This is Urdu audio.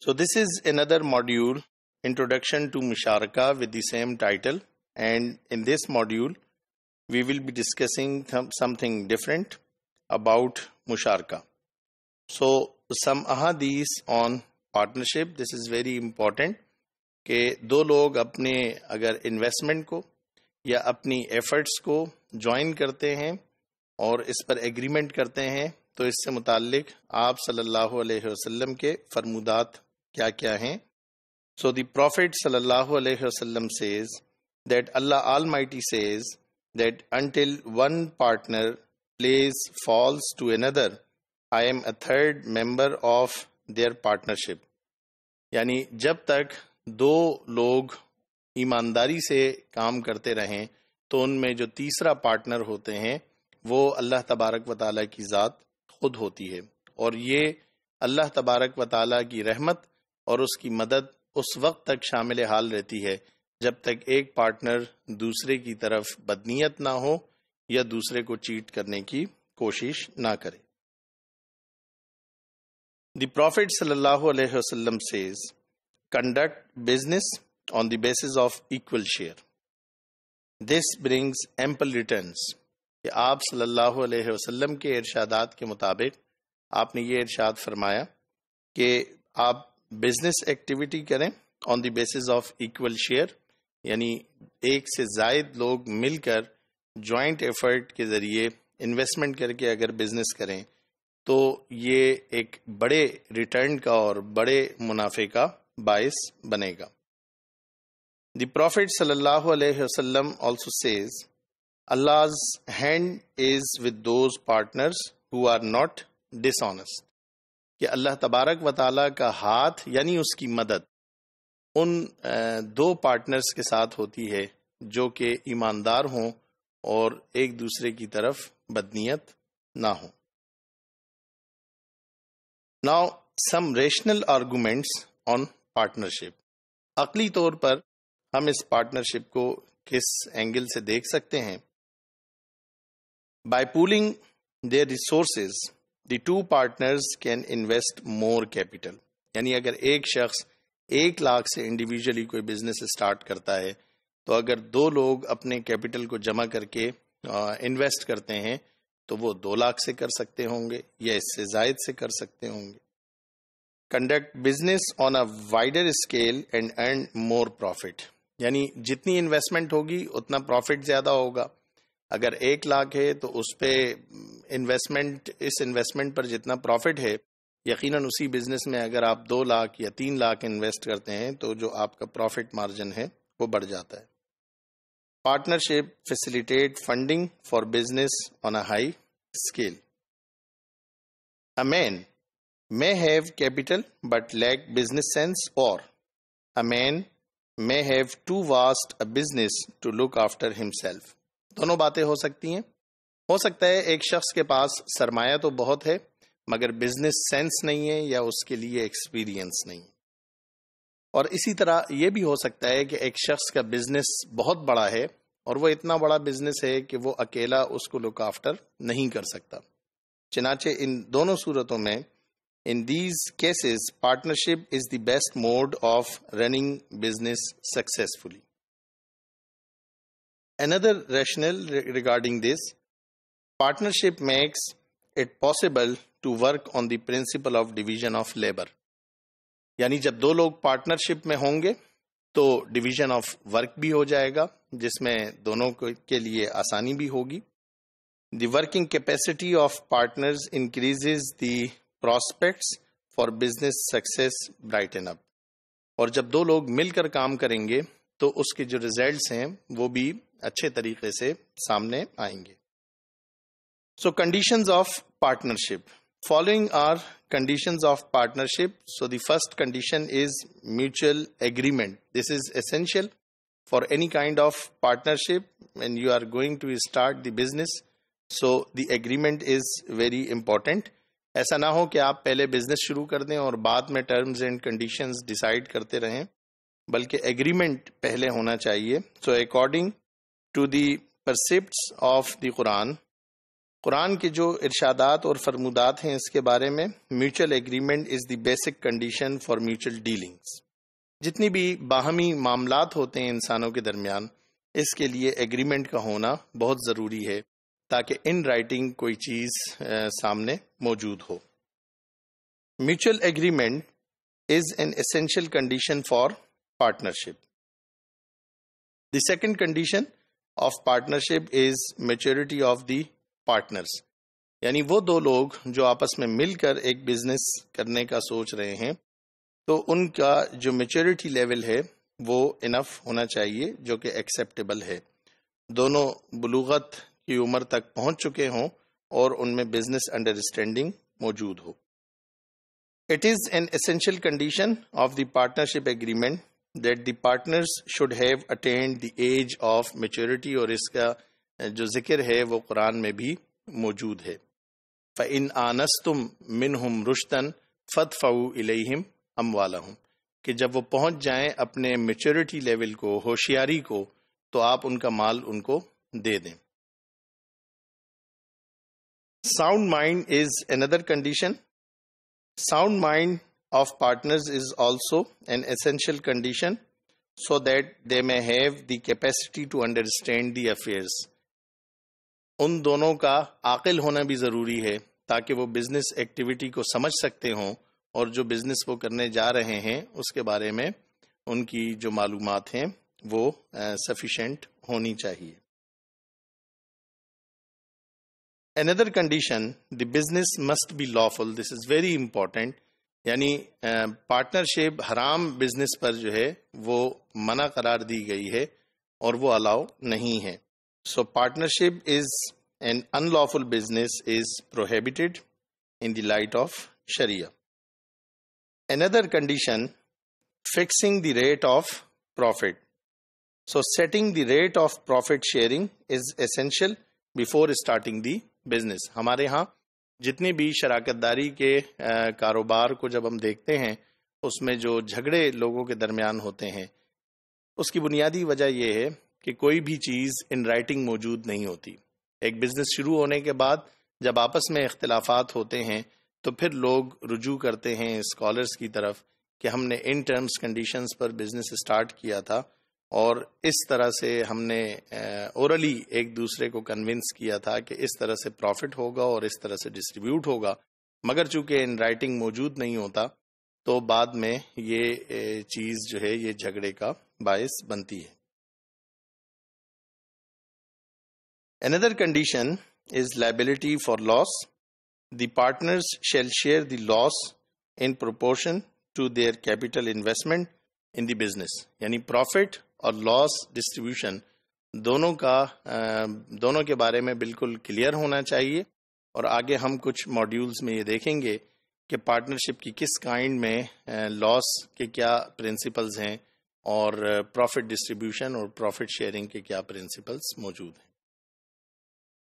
So this is another module, Introduction to Musharaka, with the same title. And in this module, we will be discussing something different about Musharaka. So some ahadith on partnership. This is very important کہ دو لوگ اپنے اگر انویسٹمنٹ کو یا اپنی ایفرٹس کو جوائن کرتے ہیں اور اس پر ایگریمنٹ کرتے ہیں تو اس سے متعلق آپ صلی اللہ علیہ وسلم کے فرمودات کیا کیا ہیں. سو دی پروفٹ صلی اللہ علیہ وسلم says that Allah Almighty says that until one partner plays false to another, I am a third member of their partnership. یعنی جب تک دو لوگ ایمانداری سے کام کرتے رہیں تو ان میں جو تیسرا پارٹنر ہوتے ہیں وہ اللہ تبارک و تعالیٰ کی ذات خود ہوتی ہے، اور یہ اللہ تبارک و تعالیٰ کی رحمت اور اس کی مدد اس وقت تک شامل حال رہتی ہے جب تک ایک پارٹنر دوسرے کی طرف بدنیت نہ ہو یا دوسرے کو چیٹ کرنے کی کوشش نہ کرے. دی پروفٹ صلی اللہ علیہ وسلم says conduct business on the basis of equal share. This brings ample returns. کہ آپ صلی اللہ علیہ وسلم کے ارشادات کے مطابق آپ نے یہ ارشاد فرمایا کہ آپ بزنس ایکٹیویٹی کریں on the basis of equal share, یعنی ایک سے زائد لوگ مل کر جوائنٹ ایفرٹ کے ذریعے انویسٹمنٹ کر کے اگر بزنس کریں تو یہ ایک بڑے ریٹرن کا اور بڑے منافع کا باعث بنے گا. دی پروفٹ صلی اللہ علیہ وسلم also says Allah's hand is with those partners who are not dishonest. کہ اللہ تبارک و تعالیٰ کا ہاتھ یعنی اس کی مدد ان دو پارٹنرز کے ساتھ ہوتی ہے جو کہ ایماندار ہوں اور ایک دوسرے کی طرف بدنیت نہ ہوں. Now some rational arguments on partnership. عقلی طور پر ہم اس پارٹنرشپ کو کس اینگل سے دیکھ سکتے ہیں؟ By pooling their resources, the two partners can invest more capital. یعنی اگر ایک شخص 1 لاکھ سے انڈیویجولی کوئی بزنس اسٹارٹ کرتا ہے تو اگر دو لوگ اپنے کیپٹل کو جمع کر کے انویسٹ کرتے ہیں تو وہ 2 لاکھ سے کر سکتے ہوں گے یا اس سے زائد سے کر سکتے ہوں گے. Conduct business on a wider scale and earn more profit. یعنی جتنی انویسٹمنٹ ہوگی اتنا پروفٹ زیادہ ہوگا. اگر 1 لاکھ ہے تو اس پہ اس انویسٹمنٹ پر جتنا پروفٹ ہے یقیناً اسی بزنس میں اگر آپ 2 لاکھ یا 3 لاکھ انویسٹ کرتے ہیں تو جو آپ کا پروفٹ مارجن ہے وہ بڑھ جاتا ہے. Partnership facilitate funding for business on a high scale. A man may have capital but lack business sense, or a man may have too vast a business to look after himself. دونوں باتیں ہو سکتی ہیں. ہو سکتا ہے ایک شخص کے پاس سرمایہ تو بہت ہے مگر بزنس سینس نہیں ہے یا اس کے لیے ایکسپیرینس نہیں. اور اسی طرح یہ بھی ہو سکتا ہے کہ ایک شخص کا بزنس بہت بڑا ہے اور وہ اتنا بڑا بزنس ہے کہ وہ اکیلا اس کو لک آفٹر نہیں کر سکتا. چنانچہ ان دونوں صورتوں میں in these cases partnership is the best mode of running business successfully. Another rationale regarding this, partnership makes it possible to work on the principle of division of labor. یعنی جب دو لوگ پارٹنرشپ میں ہوں گے تو ڈویژن آف ورک بھی ہو جائے گا جس میں دونوں کے لیے آسانی بھی ہوگی. The working capacity of partners increases the prospects for business success brighten up. اور جب دو لوگ مل کر کام کریں گے تو اس کے جو ریزلٹس ہیں وہ بھی اچھے طریقے سے سامنے آئیں گے. So conditions of partnership. Following are conditions of partnership. So the first condition is mutual agreement. This is essential for any kind of partnership when you are going to start the business. So the agreement is very important. ایسا نہ ہو کہ آپ پہلے بزنس شروع کر دیں اور بعد میں ٹرمز اینڈ کنڈیشنز ڈیسائیڈ کرتے رہیں، بلکہ ایگریمنٹ پہلے ہونا چاہیے. So according to the precepts of the Quran Quran کے جو ارشادات اور فرمودات ہیں اس کے بارے میں، mutual agreement is the basic condition for mutual dealings. جتنی بھی باہمی معاملات ہوتے ہیں انسانوں کے درمیان، اس کے لیے ایگریمنٹ کا ہونا بہت ضروری ہے تاکہ ان رائٹنگ کوئی چیز سامنے موجود ہو. Mutual agreement is an essential condition for partnership. The second condition of partnership is maturity of the partners. یعنی وہ دو لوگ جو آپس میں مل کر ایک بزنس کرنے کا سوچ رہے ہیں تو ان کا جو میچورٹی لیول ہے وہ انف ہونا چاہیے جو کہ ایکسیپٹیبل ہے. دونوں بلوغت کی عمر تک پہنچ چکے ہوں اور ان میں بزنس انڈرسٹینڈنگ موجود ہو. It is an essential condition of the partnership agreement that the partners should have attained the age of maturity, اور اس کا جو ذکر ہے وہ قرآن میں بھی موجود ہے. فَإِنْ آنَسْتُمْ مِنْهُمْ رُشْدًا فَادْفَعُوا إِلَيْهِمْ أَمْوَالَهُمْ کہ جب وہ پہنچ جائیں اپنے میچورٹی لیول کو، ہوشیاری کو، تو آپ ان کا مال ان کو دے دیں. Sound mind is another condition. Sound mind of partners is also an essential condition so that they may have the capacity to understand the affairs. ان دونوں کا عاقل ہونا بھی ضروری ہے تاکہ وہ بزنس ایکٹیویٹی کو سمجھ سکتے ہوں اور جو بزنس وہ کرنے جا رہے ہیں اس کے بارے میں ان کی جو معلومات ہیں وہ سفیشینٹ ہونی چاہیے. Another condition, the business must be lawful. This is very important. یعنی پارٹنرشپ حرام بزنس پر جو ہے وہ منع قرار دی گئی ہے اور وہ الاؤ نہیں ہے. So partnership is an unlawful business is prohibited in the light of Sharia. Another condition, fixing the rate of profit. So setting the rate of profit sharing is essential before starting the business. ہمارے ہاں جتنی بھی شراکت داری کے کاروبار کو جب ہم دیکھتے ہیں اس میں جو جھگڑے لوگوں کے درمیان ہوتے ہیں اس کی بنیادی وجہ یہ ہے کہ کوئی بھی چیز ان رائٹنگ موجود نہیں ہوتی. ایک بزنس شروع ہونے کے بعد جب آپس میں اختلافات ہوتے ہیں تو پھر لوگ رجوع کرتے ہیں اسکالرس کی طرف کہ ہم نے in terms conditions per business start کیا تھا اور اس طرح سے ہم نے اورلی ایک دوسرے کو کنونس کیا تھا کہ اس طرح سے پروفٹ ہوگا اور اس طرح سے ڈسٹریبیوٹ ہوگا، مگر چونکہ ان رائٹنگ موجود نہیں ہوتا تو بعد میں یہ چیز جو ہے یہ جھگڑے کا باعث بنتی ہے. Another condition is liability for loss. The partners shall share the loss in proportion to their capital investment in the business. یعنی پروفٹ اور لاس ڈسٹریبیوشن دونوں کے بارے میں بالکل کلیئر ہونا چاہیے. اور آگے ہم کچھ ماڈیولز میں یہ دیکھیں گے کہ پارٹنرشپ کی کس کائنڈ میں لاس کے کیا پرنسپلز ہیں اور پروفٹ ڈسٹریبیوشن اور پروفٹ شیئرنگ کے کیا پرنسپلز موجود ہیں.